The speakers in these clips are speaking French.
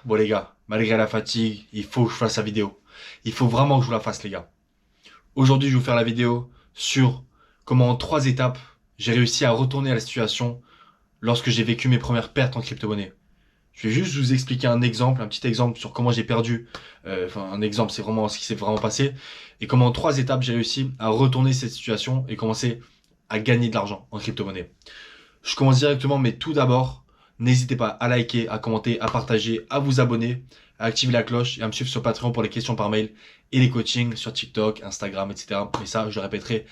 Bon les gars, malgré la fatigue, il faut que je fasse la vidéo. Il faut vraiment que je vous la fasse les gars. Aujourd'hui, je vais vous faire la vidéo sur comment en 3 étapes, j'ai réussi à retourner à la situation lorsque j'ai vécu mes premières pertes en crypto-monnaie. Je vais juste vous expliquer un exemple, un petit exemple sur comment j'ai perdu. Enfin, un exemple, c'est vraiment ce qui s'est vraiment passé. Et comment en 3 étapes, j'ai réussi à retourner cette situation et commencer à gagner de l'argent en crypto-monnaie. Je commence directement, mais tout d'abord, n'hésitez pas à liker, à commenter, à partager, à vous abonner, à activer la cloche et à me suivre sur Patreon pour les questions par mail et les coachings sur TikTok, Instagram, etc. Mais ça, je le répéterai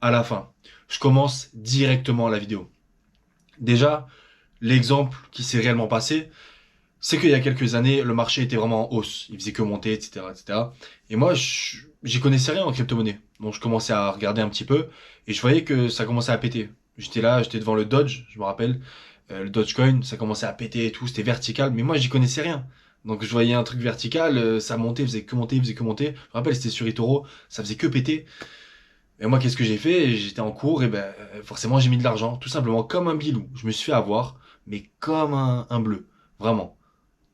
à la fin. Je commence directement la vidéo. Déjà, l'exemple qui s'est réellement passé, c'est qu'il y a quelques années, le marché était vraiment en hausse. Il faisait que monter, etc., etc. Et moi, j'y connaissais rien en crypto-monnaie. Donc, je commençais à regarder un petit peu et je voyais que ça commençait à péter. J'étais là, j'étais devant le Dodge, je me rappelle. Le Dogecoin, ça commençait à péter et tout, c'était vertical. Mais moi, j'y connaissais rien. Donc, je voyais un truc vertical, ça montait, faisait que monter, faisait que monter. Je me rappelle, c'était sur eToro, ça faisait que péter. Et moi, qu'est-ce que j'ai fait? J'étais en cours et ben, forcément, j'ai mis de l'argent. Tout simplement, comme un bilou. Je me suis fait avoir, mais comme un bleu. Vraiment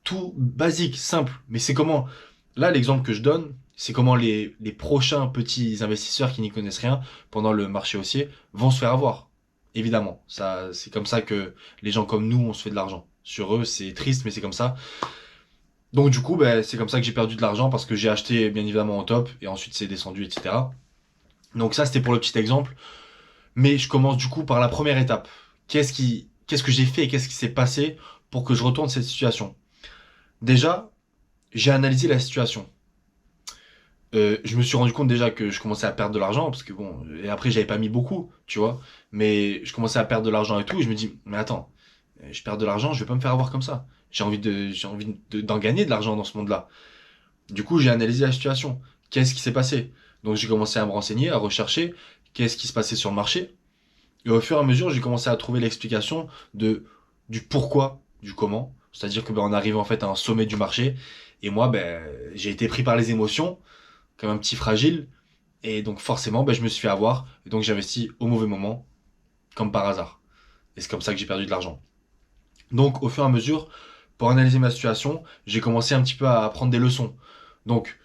tout basique, simple. Mais c'est comment, là l'exemple que je donne, c'est comment les prochains petits investisseurs qui n'y connaissent rien pendant le marché haussier vont se faire avoir. Évidemment, ça, c'est comme ça que les gens comme nous, on se fait de l'argent. Sur eux, c'est triste, mais c'est comme ça. Donc du coup, ben, c'est comme ça que j'ai perdu de l'argent parce que j'ai acheté bien évidemment au top et ensuite c'est descendu, etc. Donc ça, c'était pour le petit exemple. Mais je commence du coup par la première étape. Qu'est-ce que j'ai fait et qu'est-ce qui s'est passé pour que je retourne cette situation? Déjà, j'ai analysé la situation. Je me suis rendu compte déjà que je commençais à perdre de l'argent, parce que bon, et après j'avais pas mis beaucoup, tu vois, mais je commençais à perdre de l'argent et tout, et je me dis, mais attends, je perds de l'argent, je vais pas me faire avoir comme ça. D'en gagner de l'argent dans ce monde-là. Du coup, j'ai analysé la situation. Qu'est-ce qui s'est passé? Donc j'ai commencé à me renseigner, à rechercher, qu'est-ce qui se passait sur le marché, et au fur et à mesure, j'ai commencé à trouver l'explication du pourquoi, du comment. C'est-à-dire que ben, on arrive en fait à un sommet du marché, et moi, ben, j'ai été pris par les émotions comme un petit fragile. Et donc forcément, ben, je me suis fait avoir. Et donc j'investis au mauvais moment, comme par hasard. Et c'est comme ça que j'ai perdu de l'argent. Donc au fur et à mesure, pour analyser ma situation, j'ai commencé un petit peu à prendre des leçons. Donc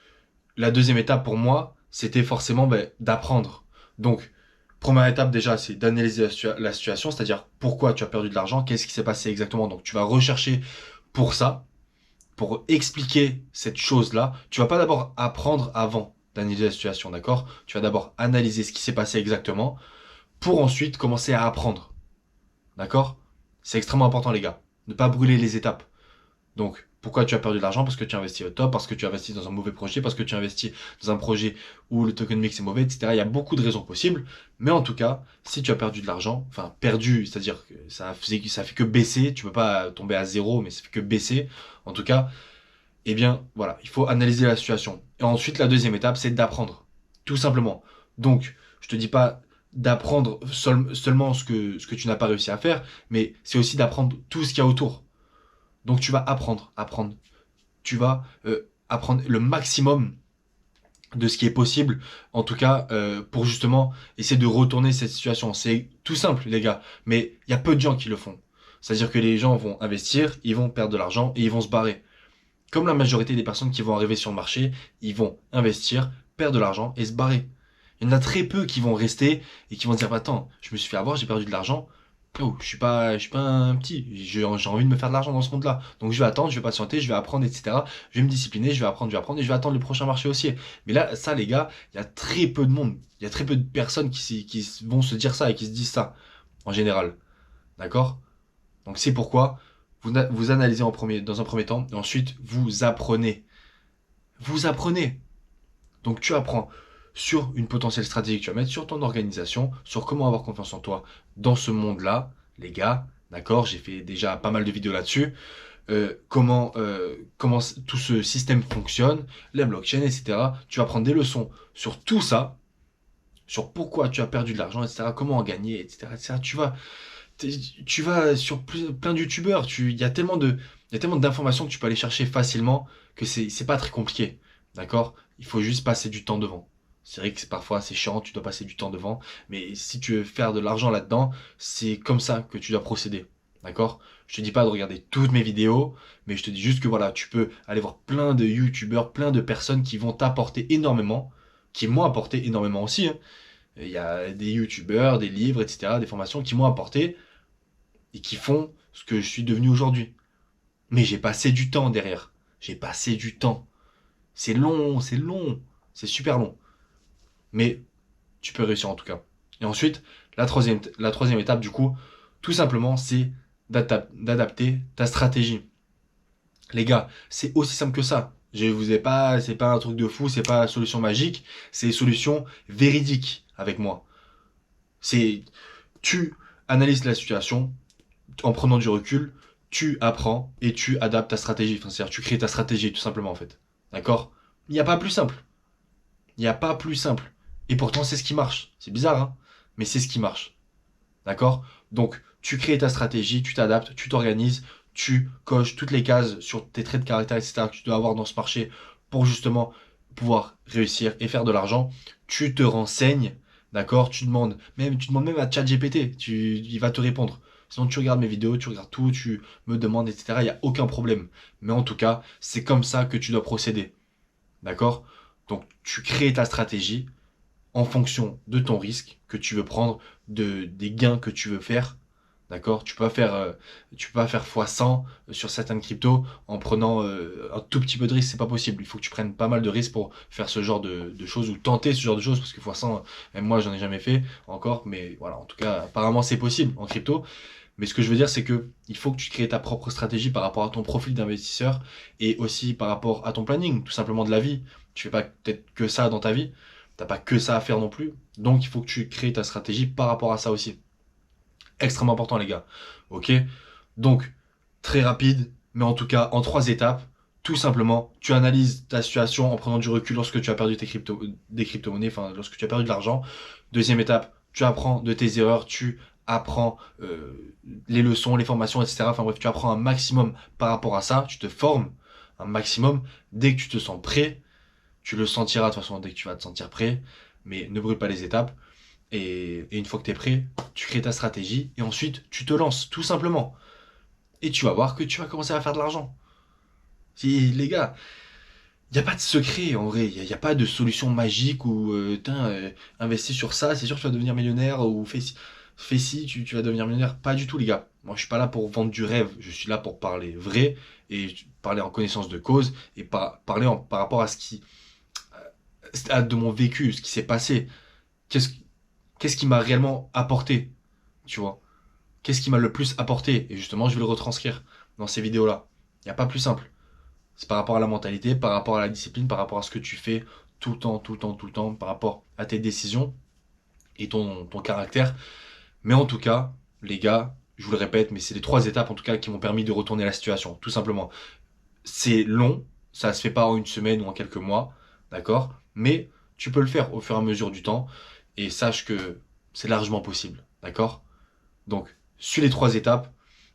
la deuxième étape pour moi, c'était forcément ben, d'apprendre. Donc première étape déjà, c'est d'analyser la situation, c'est-à-dire pourquoi tu as perdu de l'argent, qu'est-ce qui s'est passé exactement. Donc tu vas rechercher pour ça, pour expliquer cette chose-là, tu vas pas d'abord apprendre avant d'analyser la situation, d'accord? Tu vas d'abord analyser ce qui s'est passé exactement pour ensuite commencer à apprendre, d'accord? C'est extrêmement important, les gars. Ne pas brûler les étapes. Donc, pourquoi tu as perdu de l'argent? Parce que tu investis au top, parce que tu investis dans un mauvais projet, parce que tu investis dans un projet où le token mix est mauvais, etc. Il y a beaucoup de raisons possibles. Mais en tout cas, si tu as perdu de l'argent, enfin perdu, c'est-à-dire que ça fait que baisser, tu peux pas tomber à zéro, mais ça fait que baisser. En tout cas, eh bien, voilà, il faut analyser la situation. Et ensuite, la deuxième étape, c'est d'apprendre. Tout simplement. Donc, je te dis pas d'apprendre seulement ce que tu n'as pas réussi à faire, mais c'est aussi d'apprendre tout ce qu'il y a autour. Donc, tu vas apprendre, apprendre. Tu vas apprendre le maximum de ce qui est possible, en tout cas, pour justement essayer de retourner cette situation. C'est tout simple, les gars, mais il y a peu de gens qui le font. C'est-à-dire que les gens vont investir, ils vont perdre de l'argent et ils vont se barrer. Comme la majorité des personnes qui vont arriver sur le marché, ils vont investir, perdre de l'argent et se barrer. Il y en a très peu qui vont rester et qui vont dire, bah, attends, je me suis fait avoir, j'ai perdu de l'argent. Oh, je suis pas un petit. J'ai envie de me faire de l'argent dans ce monde-là. Donc je vais attendre, je vais patienter, je vais apprendre, etc. Je vais me discipliner, je vais apprendre et je vais attendre le prochain marché haussier. Mais là, ça, les gars, il y a très peu de monde. Il y a très peu de personnes vont se dire ça et qui se disent ça, en général. D'accord? Donc c'est pourquoi vous analysez dans un premier temps et ensuite vous apprenez. Vous apprenez. Donc tu apprends sur une potentielle stratégie que tu vas mettre, sur ton organisation, sur comment avoir confiance en toi dans ce monde-là, les gars. D'accord, j'ai fait déjà pas mal de vidéos là-dessus. Comment tout ce système fonctionne, la blockchain, etc. Tu vas prendre des leçons sur tout ça, sur pourquoi tu as perdu de l'argent, etc. Comment en gagner, etc. etc. Tu vas sur plein de youtubeurs, il y a tellement d'informations que tu peux aller chercher facilement que c'est pas très compliqué. D'accord? Il faut juste passer du temps devant. C'est vrai que c'est parfois assez chiant, tu dois passer du temps devant, mais si tu veux faire de l'argent là-dedans, c'est comme ça que tu dois procéder. D'accord? Je te dis pas de regarder toutes mes vidéos, mais je te dis juste que voilà, tu peux aller voir plein de youtubeurs, plein de personnes qui vont t'apporter énormément, qui m'ont apporté énormément aussi, hein. Il y a des youtubeurs, des livres, etc., des formations qui m'ont apporté et qui font ce que je suis devenu aujourd'hui. Mais j'ai passé du temps derrière. J'ai passé du temps. C'est long, c'est super long. Mais tu peux réussir en tout cas. Et ensuite, la troisième étape, du coup, tout simplement, c'est d'adapter ta stratégie. Les gars, c'est aussi simple que ça. Je vous ai pas, c'est pas un truc de fou, c'est pas la solution magique, c'est une solution véridique avec moi. C'est, tu analyses la situation en prenant du recul, tu apprends et tu adaptes ta stratégie. Enfin, c'est-à-dire, tu crées ta stratégie tout simplement en fait. D'accord? Il n'y a pas plus simple. Il n'y a pas plus simple. Et pourtant, c'est ce qui marche. C'est bizarre, hein? Mais c'est ce qui marche. D'accord? Donc, tu crées ta stratégie, tu t'adaptes, tu t'organises, tu coches toutes les cases sur tes traits de caractère, etc., que tu dois avoir dans ce marché pour justement pouvoir réussir et faire de l'argent. Tu te renseignes, d'accord? Tu demandes même à ChatGPT, il va te répondre. Sinon, tu regardes mes vidéos, tu regardes tout, tu me demandes, etc. Il n'y a aucun problème. Mais en tout cas, c'est comme ça que tu dois procéder. D'accord? Donc, tu crées ta stratégie en fonction de ton risque que tu veux prendre, des gains que tu veux faire. D'accord? Tu peux pas faire x100 sur certaines cryptos en prenant un tout petit peu de risque, c'est pas possible. Il faut que tu prennes pas mal de risques pour faire ce genre de choses ou tenter ce genre de choses parce que x100, même moi j'en ai jamais fait encore, mais voilà, en tout cas, apparemment c'est possible en crypto. Mais ce que je veux dire, c'est que il faut que tu crées ta propre stratégie par rapport à ton profil d'investisseur et aussi par rapport à ton planning, tout simplement de la vie. Tu fais pas peut-être que ça dans ta vie, t'as pas que ça à faire non plus. Donc il faut que tu crées ta stratégie par rapport à ça aussi. Extrêmement important les gars. Ok? Donc, très rapide, mais en tout cas en 3 étapes. Tout simplement, tu analyses ta situation en prenant du recul lorsque tu as perdu des crypto-monnaies, enfin lorsque tu as perdu de l'argent. Deuxième étape, tu apprends de tes erreurs, tu apprends les leçons, les formations, etc. Enfin bref, tu apprends un maximum par rapport à ça, tu te formes un maximum. Dès que tu te sens prêt, tu le sentiras de toute façon dès que tu vas te sentir prêt, mais ne brûle pas les étapes. Et une fois que tu es prêt, tu crées ta stratégie et ensuite tu te lances tout simplement. Et tu vas voir que tu vas commencer à faire de l'argent. Si, les gars, il n'y a pas de secret en vrai, il n'y a pas de solution magique où investis sur ça, c'est sûr que tu vas devenir millionnaire ou fais ci, tu vas devenir millionnaire. Pas du tout les gars. Moi je suis pas là pour vendre du rêve, je suis là pour parler vrai et parler en connaissance de cause et parler par rapport à de mon vécu, ce qui s'est passé. Qu'est-ce, qu'est-ce qui m'a réellement apporté, tu vois? Qu'est-ce qui m'a le plus apporté? Et justement, je vais le retranscrire dans ces vidéos-là. Il n'y a pas plus simple. C'est par rapport à la mentalité, par rapport à la discipline, par rapport à ce que tu fais tout le temps, tout le temps, tout le temps, par rapport à tes décisions et ton caractère. Mais en tout cas, les gars, je vous le répète, mais c'est les 3 étapes en tout cas qui m'ont permis de retourner la situation, tout simplement. C'est long, ça se fait pas en une semaine ou en quelques mois, d'accord? Mais tu peux le faire au fur et à mesure du temps et sache que c'est largement possible, d'accord? Donc, suis les 3 étapes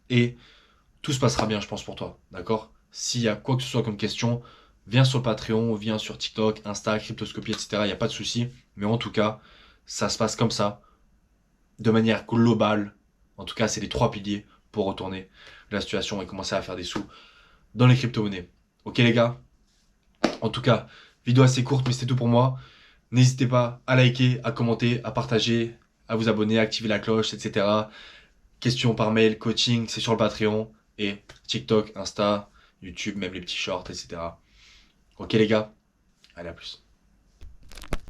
et tout se passera bien, je pense, pour toi. D'accord? S'il y a quoi que ce soit comme question, viens sur le Patreon, viens sur TikTok, Insta, Cryptoscopie, etc. Il n'y a pas de souci. Mais en tout cas, ça se passe comme ça, de manière globale. En tout cas, c'est les 3 piliers pour retourner la situation et commencer à faire des sous dans les crypto-monnaies. Ok les gars? En tout cas, vidéo assez courte, mais c'était tout pour moi. N'hésitez pas à liker, à commenter, à partager, à vous abonner, à activer la cloche, etc. Questions par mail, coaching, c'est sur le Patreon. Et TikTok, Insta, YouTube, même les petits shorts, etc. Ok les gars? Allez, à plus.